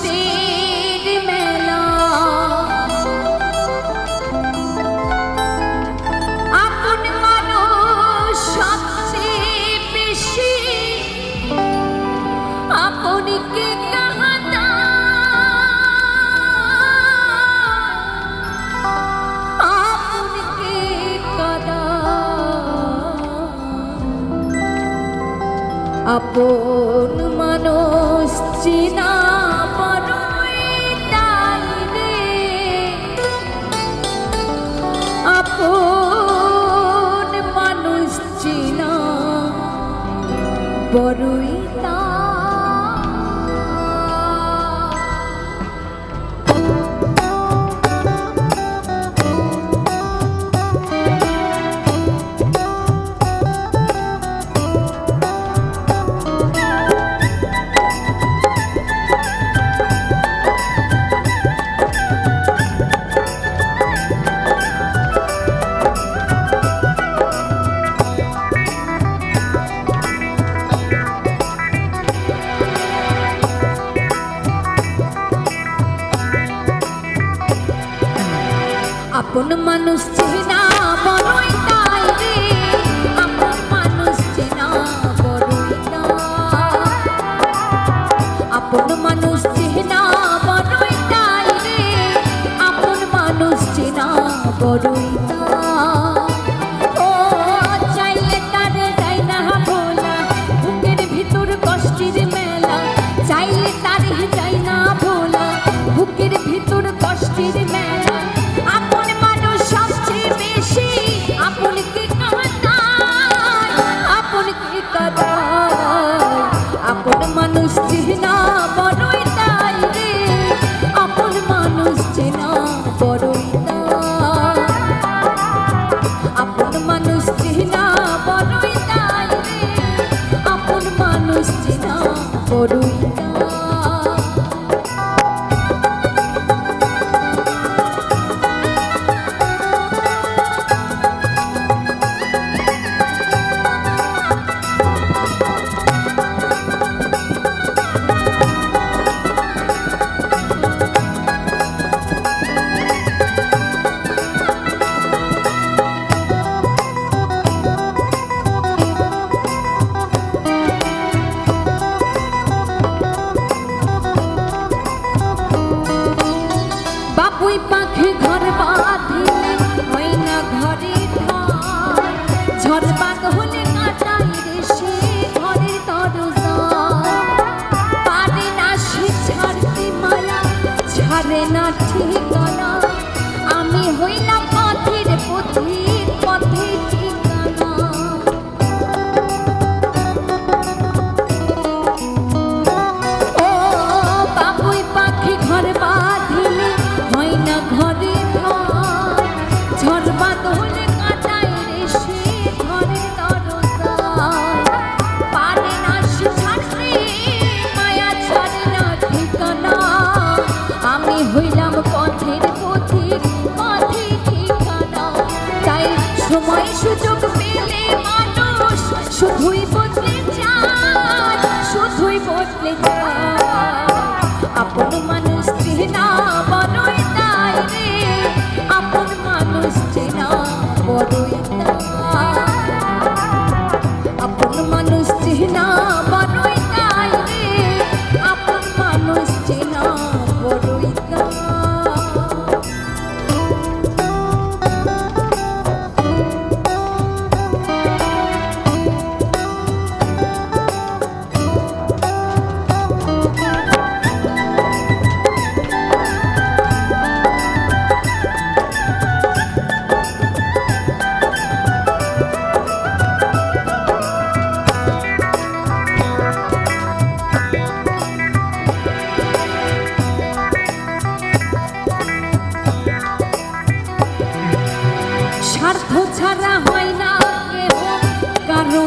কষ্টের মেলা আপন মানুষ সবচেয়ে বেশি আপনকে কাহাতা আপনকে কাদা আপন মানুষ চিনা বড়ই তাই রে আপন মানুষ চিনা বড়ই আপন মানুষ চেনা বড়ই তাই রে আপন মানুষ চেনা বড়ই আপন মানুষ চেনা বড়ই তাই রে আপন মানুষ চেনা বড়ই ও চাইলে তারে যাই না ভোলা বুকের ভিতর কষ্টের মেলা চাইলে তারে যাই না ভোলা বুকের ভিতর কষ্টের মেলা আপন মানুষ চেনা বড়ই তাই রে আপন মানুষ চেনা বড়ই আপন মানুষ চেনা বড়ই তাই রে আপন মানুষ চেনা বড়ই বাবুই পাখি ঘর বাঁধিলে হয় না ঘরে ঝড় বাগ হলে কাটাই রে সে ঘরের দরজা পারে না সে ছাড়তে মায়া ছাড়ে না ঠিকানা আমি হইলাম পথের পথিক পথে ঠিকানা ও বাবুই পাখি ঘর বাঁধিলে হয় না ঘরে ঝড় বাদ হলে কাটাই রে সে ঘরের দরজা পারে না সে ছাড়তে মায়া ছাড়ে না ঠিকানা আমি হইলাম পথের পথিক পথে ঠিকানা তাই সময় সুযোগ পেলে মানুষ শুধুই বদলে যায় শুধুই বদলে যায় আপন মানুষ চেনা বড়ই তাই রে আপন মানুষ চেনা বড়ই আপন মানুষ চেনা বড়ই তাই রে আপন মানুষ চেনা বড়ই স্বার্থ ছাড়া হয় না কেহ কারো